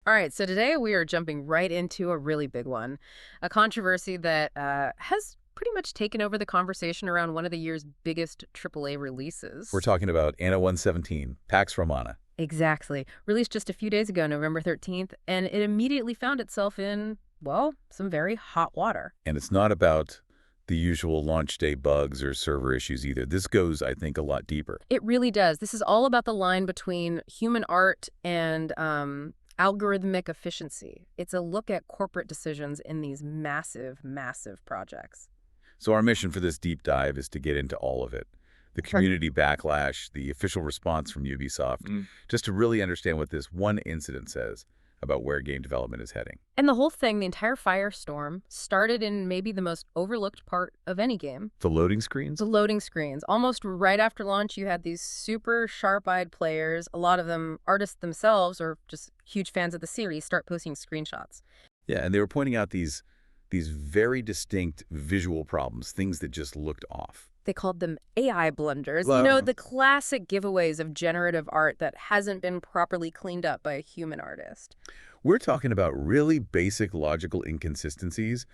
All right, so today we are jumping right into a really big one, a controversy that has pretty much taken over the conversation around one of the year's biggest AAA We're releases. talking about Anno 117, Pax Romana. Exactly. Released just a few days ago, November 13th, and it immediately found itself in, well, some very hot water. And it's not about the usual launch day bugs or server issues either. This goes, I think, a lot deeper. It really does. This is all about the line between human art and algorithmic efficiency. It's a look at corporate decisions in these massive, massive projects. So our mission for this deep dive is to get into all of it. The community backlash, the official response from Ubisoft, just to really understand what this one incident says about where game development is heading. And the whole thing, the entire firestorm, started in maybe the most overlooked part of any game. The loading screens? The loading screens. Almost right after launch, you had these super sharp-eyed players, a lot of them artists themselves or just huge fans of the series, start posting screenshots. Yeah, and they were pointing out these very distinct visual problems, things that just looked off. They called them AI blunders. Well, The classic giveaways of generative art that hasn't been properly cleaned up by a human artist. we're talking about really basic logical inconsistencies,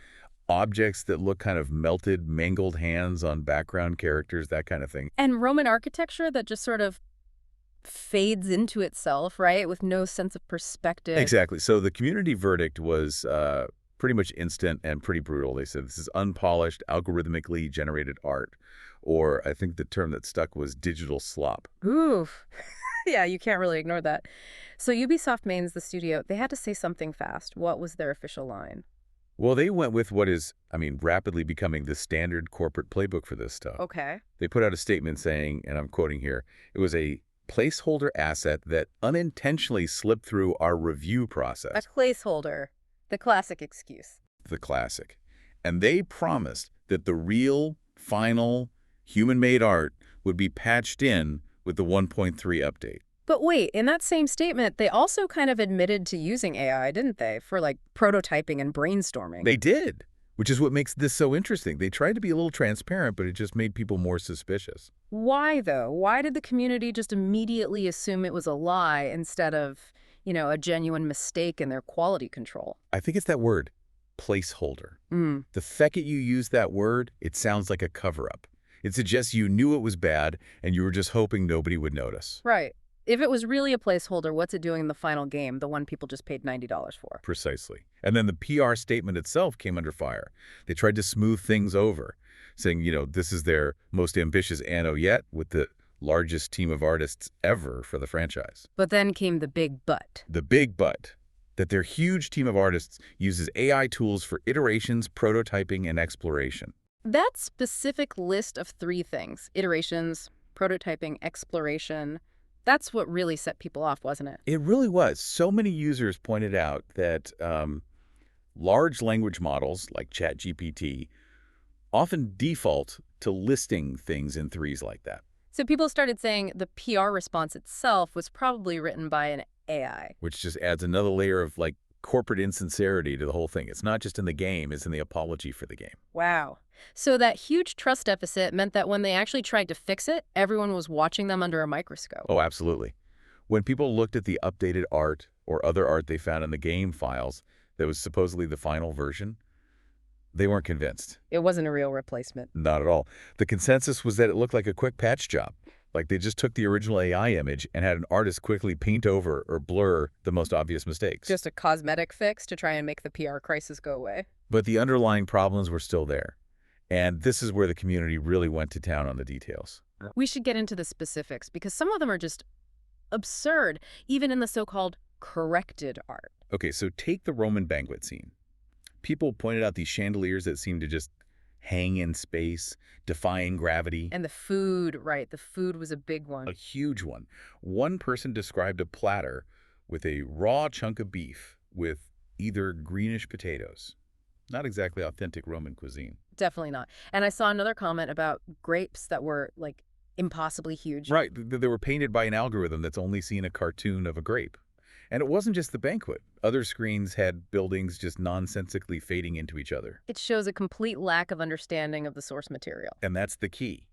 objects that look kind of melted, mangled hands on background characters, that kind of thing. And Roman architecture that just sort of fades into itself, right? With no sense of perspective. Exactly. So the community verdict was pretty much instant and pretty brutal. They said this is unpolished, algorithmically generated art, or I think the term that stuck was digital slop. Oof. Yeah, you can't really ignore that. So Ubisoft Mainz, the studio, they had to say something fast. What was their official line? Well, they went with what is, I mean, rapidly becoming the standard corporate playbook for this stuff. Okay. They put out a statement saying, and I'm quoting here, it was a placeholder asset that unintentionally slipped through our review A process. placeholder. The classic excuse. The classic. And they promised that the real, final, human-made art would be patched in with the 1.3 update. But wait, in that same statement, they also kind of admitted to using AI, didn't they? For like prototyping and brainstorming. They did, which is what makes this so interesting. They tried to be a little transparent, but it just made people more suspicious. Why, though? Why did the community just immediately assume it was a lie instead of, a genuine mistake in their quality control? I think it's that word, placeholder. Mm. The second you use that word, it sounds like a cover-up. It suggests you knew it was bad and you were just hoping nobody would notice. Right. If it was really a placeholder, what's it doing in the final game, the one people just paid $90 for? Precisely. And then the PR statement itself came under fire. They tried to smooth things over, saying, this is their most ambitious Anno yet with the largest team of artists ever for the franchise. But then came the big but. The big but, that their huge team of artists uses AI tools for iterations, prototyping, and exploration. That specific list of three things, iterations, prototyping, exploration, that's what really set people off, wasn't it? It really was. So many users pointed out that large language models like ChatGPT often default to listing things in threes like that. So people started saying the PR response itself was probably written by an AI. Which just adds another layer of corporate insincerity to the whole thing. It's not just in the game, it's in the apology for the game. Wow. So that huge trust deficit meant that when they actually tried to fix it, everyone was watching them under a microscope. Oh, absolutely. When people looked at the updated art or other art they found in the game files that was supposedly the final version, they weren't convinced. It wasn't a real replacement. Not at all. The consensus was that it looked like a quick patch job. Like they just took the original AI image and had an artist quickly paint over or blur the most obvious mistakes. Just a cosmetic fix to try and make the PR crisis go away. But the underlying problems were still there. And this is where the community really went to town on the details. We should get into the specifics because some of them are just absurd, even in the so-called corrected art. Okay, so take the Roman banquet scene. People pointed out these chandeliers that seemed to just hang in space, defying gravity. And the food, right, the food was a big one. A huge one. One person described a platter with a raw chunk of beef with either greenish potatoes. Not exactly authentic Roman cuisine. Definitely not. And I saw another comment about grapes that were, like, impossibly huge. Right, they were painted by an algorithm that's only seen a cartoon of a grape. And it wasn't just the banquet. Other screens had buildings just nonsensically fading into each other. It shows a complete lack of understanding of the source material. And that's the key.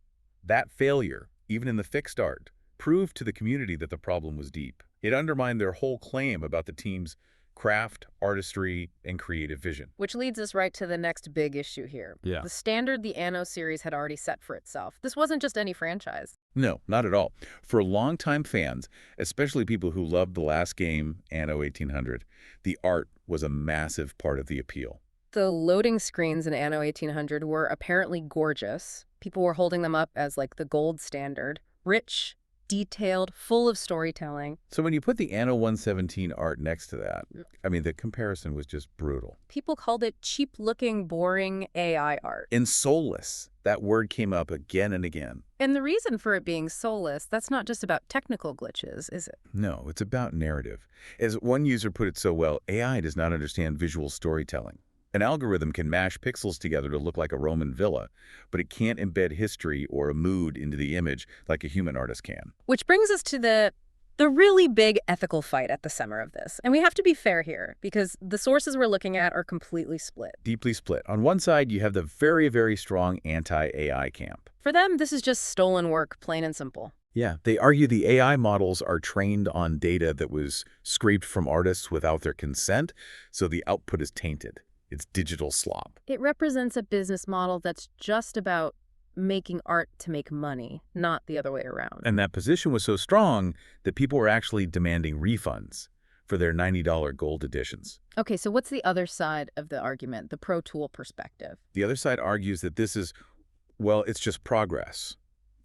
That failure, even in the fixed art, proved to the community that the problem was deep. It undermined their whole claim about the team's craft, artistry, and creative vision. Which leads us right to the next big issue here. Yeah. The standard the Anno series had already set for itself. This wasn't just any franchise. No, not at all. For longtime fans, especially people who loved the last game, Anno 1800, the art was a massive part of the appeal. The loading screens in Anno 1800 were apparently gorgeous. People were holding them up as like the gold standard. Rich, detailed, full of storytelling. So when you put the Anno 117 art next to that, I mean, the comparison was just brutal. People called it cheap-looking, boring AI art. And soulless. That word came up again and again. And the reason for it being soulless, that's not just about technical glitches, is it? No, it's about narrative. As one user put it so well, AI does not understand visual storytelling. An algorithm can mash pixels together to look like a Roman villa, but it can't embed history or a mood into the image like a human artist can. Which brings us to the really big ethical fight at the center of this. And we have to be fair here, because the sources we're looking at are completely split. Deeply split. On one side, you have the very, very strong anti-AI camp. For them, this is just stolen work, plain and simple. Yeah, they argue the AI models are trained on data that was scraped from artists without their consent, so the output is tainted. It's digital slop. It represents a business model that's just about making art to make money, not the other way around. And that position was so strong that people were actually demanding refunds for their $90 gold editions. Okay, so what's the other side of the argument, the Pro Tool perspective? The other side argues that this is, well, it's just progress.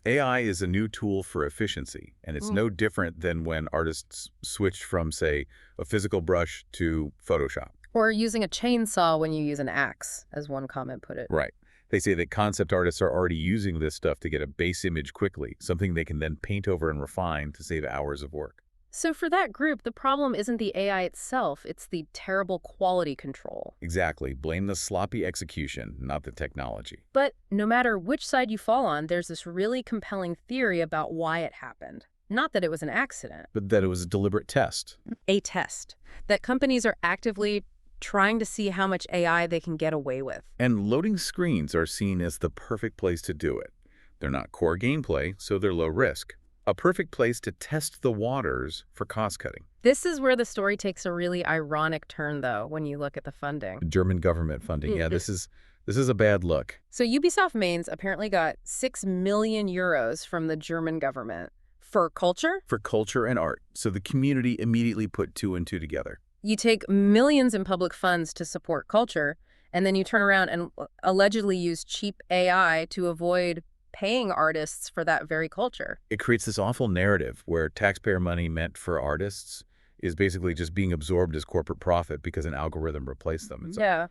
AI is a new tool for efficiency, and it's no different than when artists switched from, say, a physical brush to Photoshop. Or using a chainsaw when you use an axe, as one comment put it. Right. They say that concept artists are already using this stuff to get a base image quickly, something they can then paint over and refine to save hours of work. So for that group, the problem isn't the AI itself, it's the terrible quality control. Exactly. Blame the sloppy execution, not the technology. But no matter which side you fall on, there's this really compelling theory about why it happened. Not that it was an accident. But that it was a deliberate test. A test. That companies are actively trying to see how much AI they can get away with. And loading screens are seen as the perfect place to do it. They're not core gameplay, so they're low risk. A perfect place to test the waters for cost-cutting. This is where the story takes a really ironic turn, though, when you look at the funding. German government funding. Yeah, this is a bad look. So Ubisoft Mainz apparently got 6 million euros from the German government. For culture? For culture and art. So the community immediately put two and two together. You take millions in public funds to support culture, and then you turn around and allegedly use cheap AI to avoid paying artists for that very culture. It creates this awful narrative where taxpayer money meant for artists is basically just being absorbed as corporate profit because an algorithm replaced them.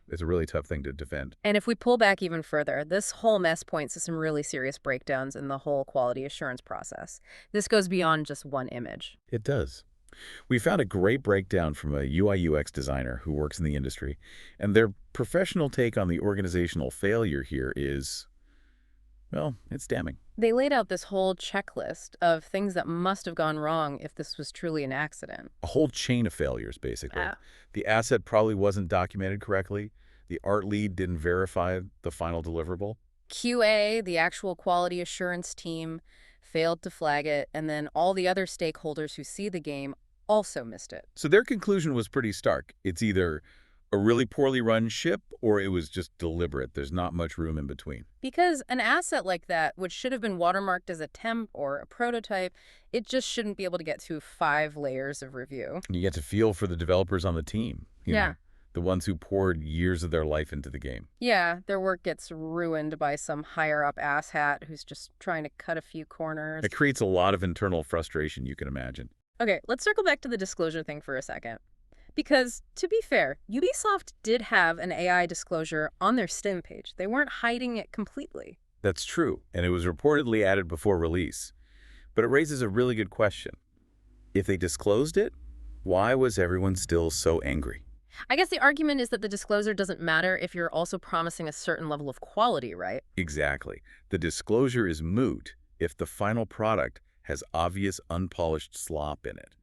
It's a really tough thing to defend. And if we pull back even further, this whole mess points to some really serious breakdowns in the whole quality assurance process. This goes beyond just one image. It does. We found a great breakdown from a UI/UX designer who works in the industry, and their professional take on the organizational failure here is, well, it's damning. They laid out this whole checklist of things that must have gone wrong if this was truly an accident. A whole chain of failures, basically. The asset probably wasn't documented correctly. The art lead didn't verify the final deliverable. QA, the actual quality assurance team, failed to flag it, and then all the other stakeholders who see the game also missed it. So their conclusion was pretty stark. It's either a really poorly run ship or it was just deliberate. There's not much room in between. Because an asset like that, which should have been watermarked as a temp or a prototype, it just shouldn't be able to get through 5 layers of review. You get to feel for the developers on the team. You know, the ones who poured years of their life into the game. Yeah, their work gets ruined by some higher-up asshat who's just trying to cut a few corners. It creates a lot of internal frustration, you can imagine. Okay, let's circle back to the disclosure thing for a second. Because, to be fair, Ubisoft did have an AI disclosure on their Steam page. They weren't hiding it completely. That's true, and it was reportedly added before release. But it raises a really good question. If they disclosed it, why was everyone still so angry? I guess the argument is that the disclosure doesn't matter if you're also promising a certain level of quality, right? Exactly. The disclosure is moot if the final product has obvious unpolished slop in it.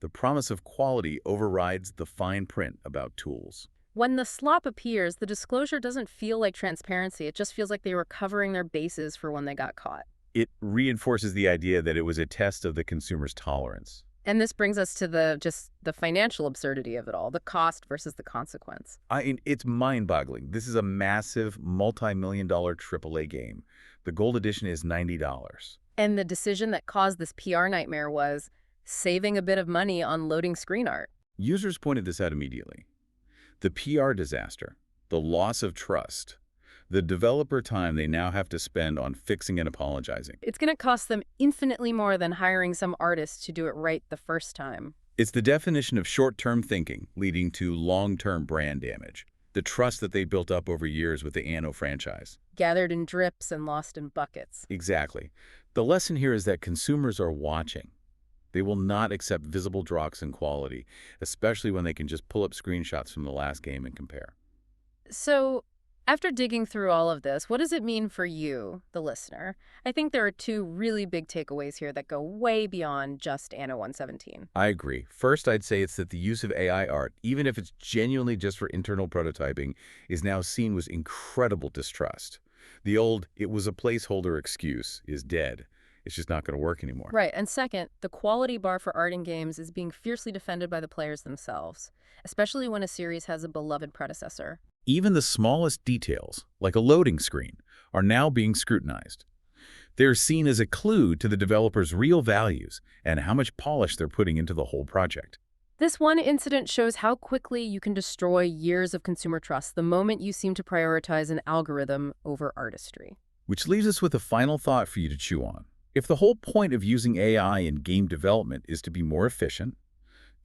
The promise of quality overrides the fine print about tools. When the slop appears, the disclosure doesn't feel like transparency. It just feels like they were covering their bases for when they got caught. It reinforces the idea that it was a test of the consumer's tolerance. And this brings us to the financial absurdity of it all, the cost versus the consequence. It's mind-boggling. This is a massive, multi-million-dollar AAA game. The Gold Edition is $90. And the decision that caused this PR nightmare was saving a bit of money on loading screen art. Users pointed this out immediately. The PR disaster, the loss of trust, the developer time they now have to spend on fixing and apologizing. It's going to cost them infinitely more than hiring some artist to do it right the first time. It's the definition of short-term thinking leading to long-term brand damage. The trust that they built up over years with the Anno franchise. Gathered in drips and lost in buckets. Exactly. The lesson here is that consumers are watching. They will not accept visible drops in quality, especially when they can just pull up screenshots from the last game and compare. So, after digging through all of this, what does it mean for you, the listener? I think there are two really big takeaways here that go way beyond just Anno 117. I agree. First, I'd say it's that the use of AI art, even if it's genuinely just for internal prototyping, is now seen with incredible distrust. The old, it was a placeholder excuse is dead. It's just not going to work anymore. Right, and second, the quality bar for art in games is being fiercely defended by the players themselves, especially when a series has a beloved predecessor. Even the smallest details, like a loading screen, are now being scrutinized. They're seen as a clue to the developer's real values and how much polish they're putting into the whole project. This one incident shows how quickly you can destroy years of consumer trust the moment you seem to prioritize an algorithm over artistry. Which leaves us with a final thought for you to chew on. If the whole point of using AI in game development is to be more efficient,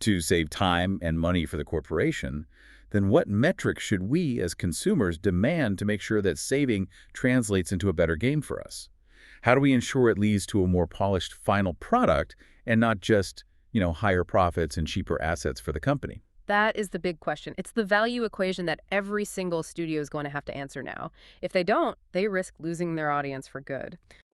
to save time and money for the corporation, then what metrics should we as consumers demand to make sure that saving translates into a better game for us? How do we ensure it leads to a more polished final product and not just, higher profits and cheaper assets for the company? That is the big question. It's the value equation that every single studio is going to have to answer now. If they don't, they risk losing their audience for good.